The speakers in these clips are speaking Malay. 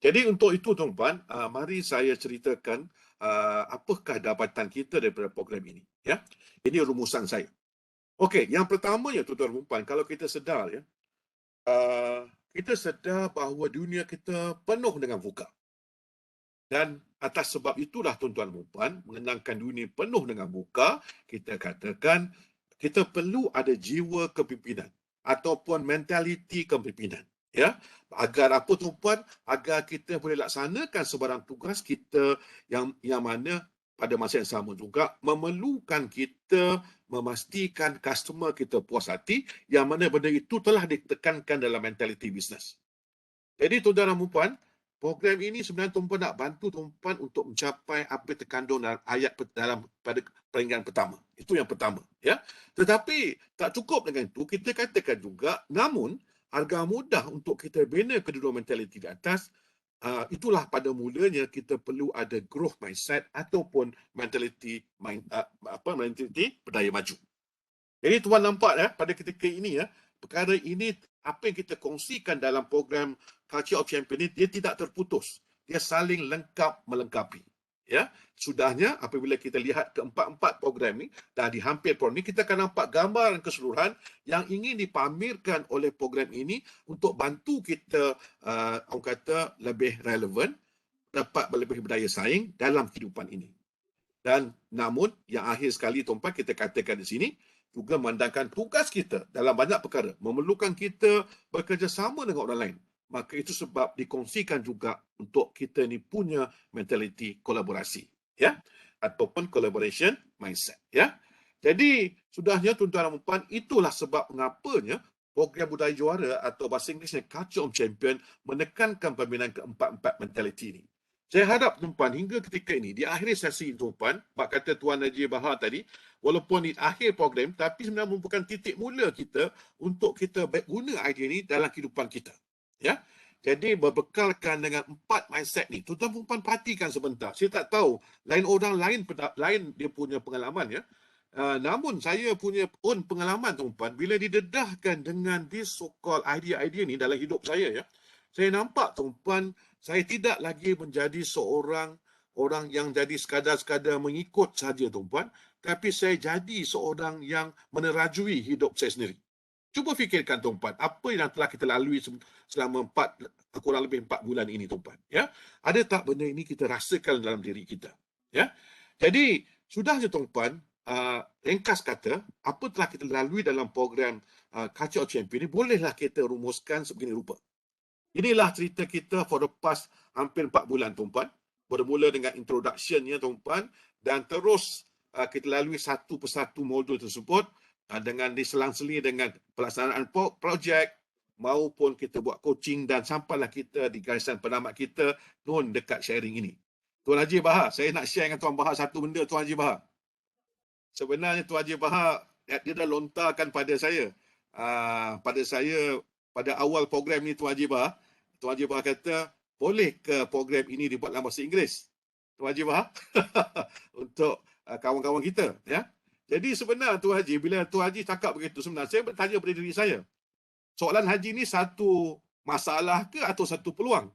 Jadi untuk itu tuan-puan, mari saya ceritakan apakah dapatan kita daripada program ini. Ya, ini rumusan saya. Okey, yang pertamanya tuan-tuan dan puan, kalau kita sedar ya, kita sedar bahawa dunia kita penuh dengan VUCA. Dan atas sebab itulah tuan-tuan dan puan, mengenangkan dunia penuh dengan VUCA, kita katakan kita perlu ada jiwa kepimpinan ataupun mentaliti kepimpinan. Ya, agar apa tuan-puan, agar kita boleh laksanakan sebarang tugas kita yang mana pada masa yang sama juga memerlukan kita memastikan customer kita puas hati, yang mana benda itu telah ditekankan dalam mentaliti bisnes. Jadi tuan-tuan dan puan, program ini sebenarnya tuan-puan nak bantu tuan-puan untuk mencapai apa yang terkandung dalam ayat dalam pada peringkat pertama. Itu yang pertama, ya. Tetapi tak cukup dengan itu, kita katakan juga, namun agar mudah untuk kita bina kedua mentaliti di atas, itulah pada mulanya kita perlu ada growth mindset ataupun mentaliti mentaliti berdaya maju. Jadi tuan nampak ya, pada ketika ini ya, perkara ini apa yang kita kongsikan dalam program Culture of Champion ini, dia tidak terputus. Dia saling lengkap melengkapi. Ya, sudahnya apabila kita lihat keempat-empat program ini dan di hampir program ini, kita akan nampak gambaran keseluruhan yang ingin dipamerkan oleh program ini untuk bantu kita orang kata lebih relevan, dapat lebih berdaya saing dalam kehidupan ini. Dan namun yang akhir sekali tuan-tuan, kita katakan di sini juga memandangkan tugas kita dalam banyak perkara memerlukan kita bekerjasama dengan orang lain. Maka itu sebab dikongsikan juga untuk kita ni punya mentaliti kolaborasi, ya, ataupun collaboration mindset, ya. Jadi sudahnya tuan-tuan dan puan, itulah sebab mengapanya program budaya juara atau bahasa Inggerisnya Culture of Champion menekankan pembinaan keempat-empat mentaliti ini. Saya harap tuan-puan hingga ketika ini, di akhir sesi tuan-puan, bak kata Tuan Najib Bahar tadi, walaupun di akhir program, tapi sebenarnya merupakan titik mula kita untuk kita guna idea ini dalam kehidupan kita. Ya, jadi berbekalkan dengan 4 mindset ni, tuan-tuan puan perhatikan sebentar. Saya tak tahu, lain orang lain dia punya pengalaman ya. Namun saya punya pun pengalaman tuan-puan, bila didedahkan dengan this so-called idea-idea ni dalam hidup saya ya, saya nampak tuan-puan, saya tidak lagi menjadi seorang orang yang jadi sekadar-sekadar mengikut saja tuan-puan, tapi saya jadi seorang yang menerajui hidup saya sendiri. Cuba fikirkan tuan-puan, apa yang telah kita lalui selama kurang lebih 4 bulan ini tuan-puan, ya. Ada tak benda ini kita rasakan dalam diri kita, ya. Jadi sudahnya tuan-puan, ringkas kata, apa telah kita lalui dalam program Culture of Champion ini, bolehlah kita rumuskan sebegini rupa. Inilah cerita kita for the past hampir 4 bulan tuan-puan. Bermula dengan introduction-nya tuan-puan, dan terus kita lalui satu persatu modul tersebut dengan diselang-seli dengan pelaksanaan projek maupun kita buat coaching, dan sampailah kita di garisan penamat kita nun dekat sharing ini. Tuan Haji Bahar, saya nak share dengan Tuan Bahar satu benda Tuan Haji Bahar. Sebenarnya Tuan Haji Bahar dia dah lontarkan pada saya pada awal program ni Tuan Haji Bahar. Tuan Haji Bahar kata, boleh ke program ini dibuat dalam bahasa Inggeris? Tuan Haji Bahar, untuk kawan-kawan kita, ya. Jadi sebenarnya Tuan Haji, bila Tuan Haji cakap begitu, sebenarnya saya bertanya pada diri saya, soalan haji ni satu masalah ke atau satu peluang?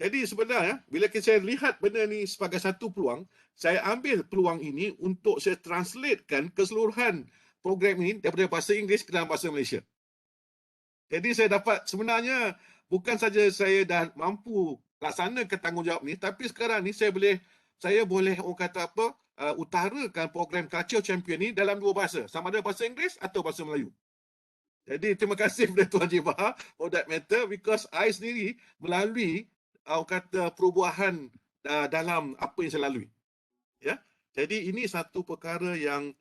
Jadi sebenarnya, bila saya lihat benda ni sebagai satu peluang, saya ambil peluang ini untuk saya translatekan keseluruhan program ini daripada bahasa Inggeris ke dalam bahasa Malaysia. Jadi saya dapat, sebenarnya bukan saja saya dah mampu laksanakan tanggungjawab ni, tapi sekarang ni saya boleh orang kata apa, utarakan program Culture Champion ni dalam 2 bahasa, sama ada bahasa Inggeris atau bahasa Melayu. Jadi terima kasih kepada Tuan Haji Bahar for that matter, because I sendiri melalui orang kata perubahan dalam apa yang saya lalui. Ya. Jadi ini satu perkara yang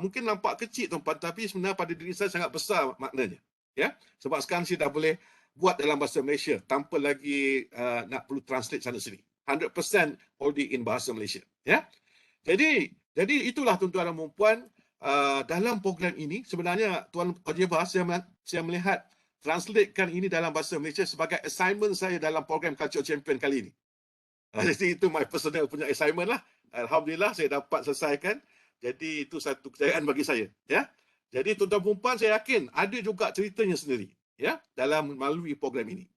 mungkin nampak kecil tuan-tuan, tapi sebenarnya pada diri saya sangat besar maknanya. Ya. Sebab sekarang saya dah boleh buat dalam bahasa Malaysia tanpa lagi nak perlu translate sana sini. 100% already in bahasa Malaysia. Ya. Jadi itulah tuan-tuan dan puan, dalam program ini sebenarnya Tuan Haji Bahar, saya melihat translatekan ini dalam bahasa Malaysia sebagai assignment saya dalam program Culture Champion kali ini. Jadi itu my personal punya assignment lah. Alhamdulillah saya dapat selesaikan. Jadi itu satu kejayaan bagi saya, ya. Jadi tuan-tuan dan puan, saya yakin ada juga ceritanya sendiri, ya, dalam melalui program ini.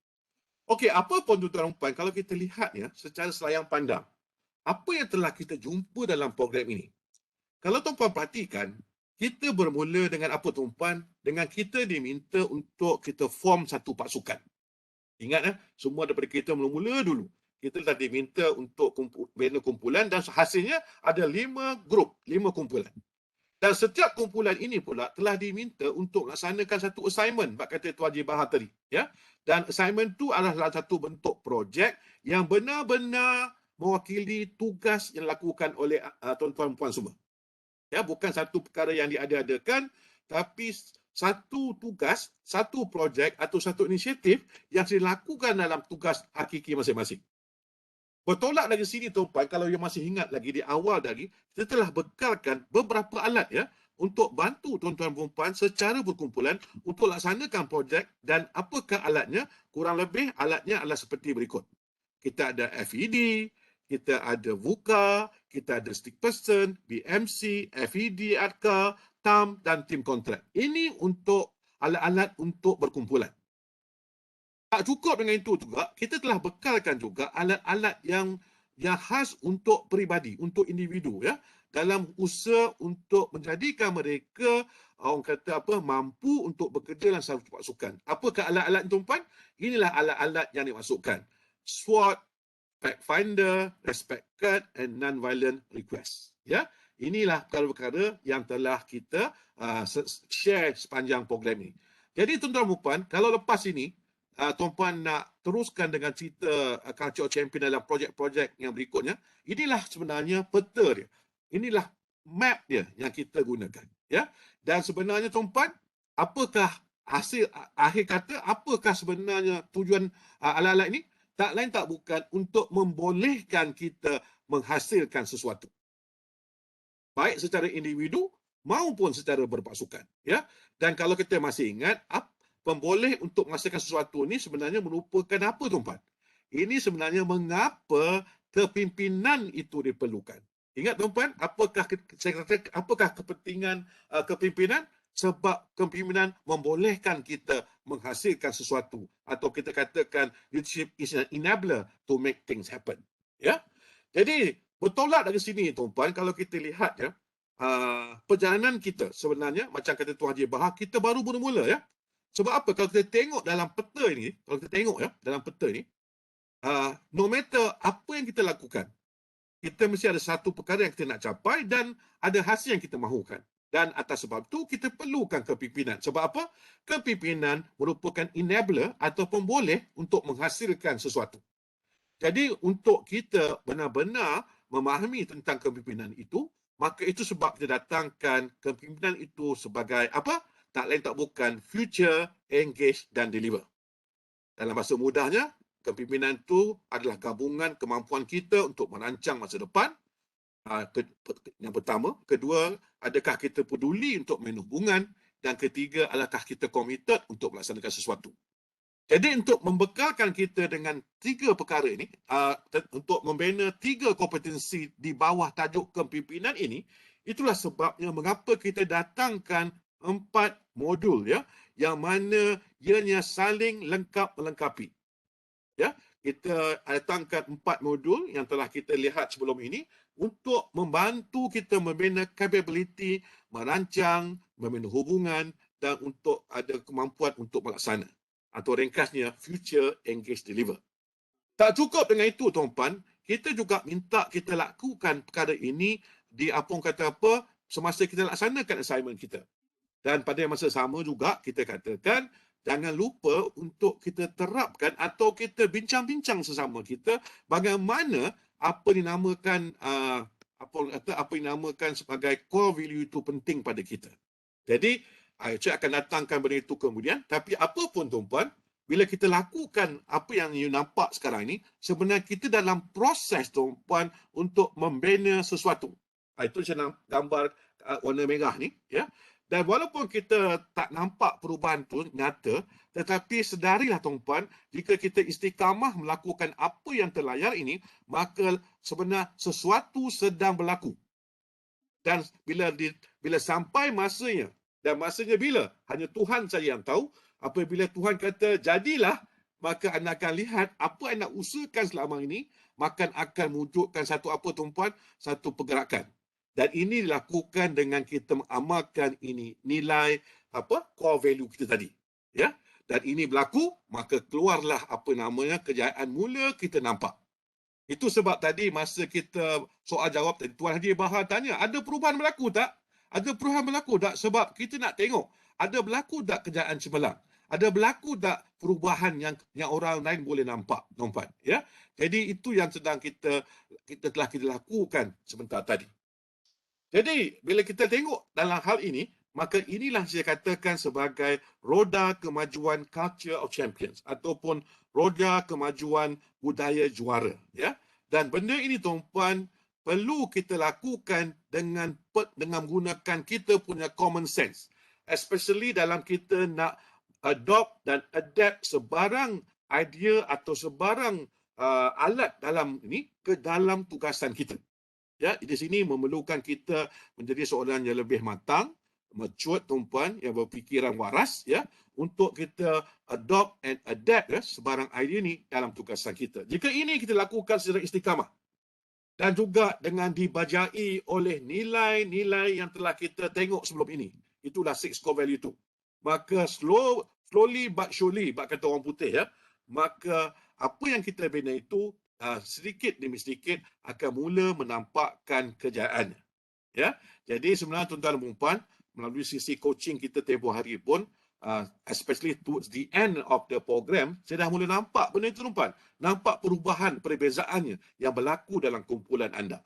Okey, apa pun tuan-tuan dan puan, kalau kita lihat ya secara selayang pandang, apa yang telah kita jumpa dalam program ini? Kalau tuan-puan perhatikan, kita bermula dengan apa tuan-puan? Dengan kita diminta untuk kita form satu pasukan. Ingat semua daripada kita mula-mula dulu. Kita dah diminta untuk bina kumpulan dan hasilnya ada 5 grup, 5 kumpulan. Dan setiap kumpulan ini pula telah diminta untuk melaksanakan satu assignment, bab kata Tuan Haji Bahar tadi. Ya? Dan assignment itu adalah satu bentuk projek yang benar-benar mewakili tugas yang dilakukan oleh tuan-tuan puan semua. Ya, bukan satu perkara yang diada-adakan, tapi satu tugas, satu projek atau satu inisiatif yang dilakukan dalam tugas hakiki masing-masing. Bertolak dari sini tuan-puan, kalau yang masih ingat lagi di awal tadi, kita telah bekalkan beberapa alat ya untuk bantu tuan-tuan dan puan secara berkumpulan untuk laksanakan projek. Dan apakah alatnya? Kurang lebih alatnya adalah seperti berikut. Kita ada FED, kita ada VUCA, kita ada stick person, BMC, FED, ADCA, TAM dan tim kontrak. Ini untuk alat-alat untuk berkumpulan. Tak cukup dengan itu juga, kita telah bekalkan juga alat-alat yang khas untuk peribadi, untuk individu ya, dalam usaha untuk menjadikan mereka orang kata apa mampu untuk bekerja dalam satu pasukan. Apakah alat-alat itu tuan-puan? Inilah alat-alat yang dimasukkan. SWOT, Fact Finder, Respect Card and Non-Violent Request. Ya, inilah perkara-perkara yang telah kita share sepanjang program ini. Jadi tuan-tuan dan puan, kalau lepas ini tuan-puan nak teruskan dengan cerita Culture Champion dalam projek-projek yang berikutnya, inilah sebenarnya peta dia. Inilah map dia yang kita gunakan. Ya, dan sebenarnya tuan-puan, apakah hasil akhir kata, apakah sebenarnya tujuan alat-alat ini? Tak lain tak bukan untuk membolehkan kita menghasilkan sesuatu. Baik secara individu maupun secara berpasukan. Ya? Dan kalau kita masih ingat, pemboleh untuk menghasilkan sesuatu ini sebenarnya merupakan apa tuan-puan? Ini sebenarnya mengapa kepimpinan itu diperlukan. Ingat tuan-puan, apakah saya kata apakah kepentingan kepimpinan? Sebab kepimpinan membolehkan kita menghasilkan sesuatu, atau kita katakan leadership is an enabler to make things happen. Ya, jadi bertolak dari sini tuan-puan, kalau kita lihat ya, perjalanan kita sebenarnya macam kata Tuan Haji Bahar, kita baru bermula ya. Sebab apa? Kalau kita tengok dalam peta ini, kalau kita tengok ya dalam peta ini, no matter apa yang kita lakukan, kita mesti ada satu perkara yang kita nak capai dan ada hasil yang kita mahukan. Dan atas sebab itu, kita perlukan kepimpinan. Sebab apa? Kepimpinan merupakan enabler atau pemboleh untuk menghasilkan sesuatu. Jadi, untuk kita benar-benar memahami tentang kepimpinan itu, maka itu sebab kita datangkan kepimpinan itu sebagai apa? Tak lain tak bukan future, engage dan deliver. Dalam bahasa mudahnya, kepimpinan itu adalah gabungan kemampuan kita untuk merancang masa depan, yang pertama. Kedua, adakah kita peduli untuk main hubungan? Dan ketiga, adakah kita komited untuk melaksanakan sesuatu? Jadi untuk membekalkan kita dengan 3 perkara ini, untuk membina 3 kompetensi di bawah tajuk kepimpinan ini, itulah sebabnya mengapa kita datangkan 4 modul ya, yang mana ianya saling lengkap melengkapi. Ya, kita datangkan 4 modul yang telah kita lihat sebelum ini untuk membantu kita membina capability, merancang, membina hubungan dan untuk ada kemampuan untuk melaksana. Atau ringkasnya, future, engage, deliver. Tak cukup dengan itu tuan-puan, kita juga minta kita lakukan perkara ini di apa orang kata apa, semasa kita laksanakan assignment kita. Dan pada masa sama juga kita katakan, jangan lupa untuk kita terapkan atau kita bincang-bincang sesama kita bagaimana apa dinamakan apa dinamakan sebagai core value itu penting pada kita. Jadi, saya akan datangkan benda itu kemudian, tapi apa pun tuan-puan, bila kita lakukan apa yang you nampak sekarang ini, sebenarnya kita dalam proses tuan-puan untuk membina sesuatu. Itu saya gambar warna merah ni, ya. Dan walaupun kita tak nampak perubahan tu nyata, tetapi sedarilah tuan-puan, jika kita istiqamah melakukan apa yang terlayar ini, maka sebenarnya sesuatu sedang berlaku. Dan bila sampai masanya, dan masanya bila? Hanya Tuhan saja yang tahu. Apabila Tuhan kata jadilah, maka anda akan lihat apa yang nak usahakan selama ini, maka akan wujudkan satu apa tuan-puan, satu pergerakan. Dan ini dilakukan dengan kita mengamalkan ini nilai apa core value kita tadi. Ya. Dan ini berlaku, maka keluarlah apa namanya kejayaan mula kita nampak. Itu sebab tadi masa kita soal jawab tadi, Tuan Haji Bahar tanya, ada perubahan berlaku tak? Ada perubahan berlaku tak? Sebab kita nak tengok, ada berlaku tak kejayaan cemerlang? Ada berlaku tak perubahan yang orang lain boleh nampak, tuan-puan? Ya? Jadi itu yang sedang kita telah kita lakukan sebentar tadi. Jadi bila kita tengok dalam hal ini, maka inilah saya katakan sebagai roda kemajuan culture of champions ataupun roda kemajuan budaya juara, ya. Dan benda ini tuan-puan perlu kita lakukan dengan menggunakan kita punya common sense, especially dalam kita nak adopt dan adapt sebarang idea atau sebarang alat dalam ini ke dalam tugasan kita. Ya, di sini memerlukan kita menjadi seorang yang lebih matang, mature tuan-puan, yang berfikiran waras, ya, untuk kita adopt and adapt ya, sebarang idea ni dalam tugasan kita. Jika ini kita lakukan secara istiqamah dan juga dengan dibajai oleh nilai-nilai yang telah kita tengok sebelum ini, itulah 6 core value tu. Maka slowly but surely, kata orang putih, ya, maka apa yang kita bina itu sedikit demi sedikit akan mula menampakkan kejayaannya. Ya, jadi sebenarnya tuan-tuan dan puan, melalui sisi coaching kita tempoh hari pun, especially towards the end of the program, saya dah mula nampak benda itu tuan-tuan. Nampak perubahan perbezaannya yang berlaku dalam kumpulan anda.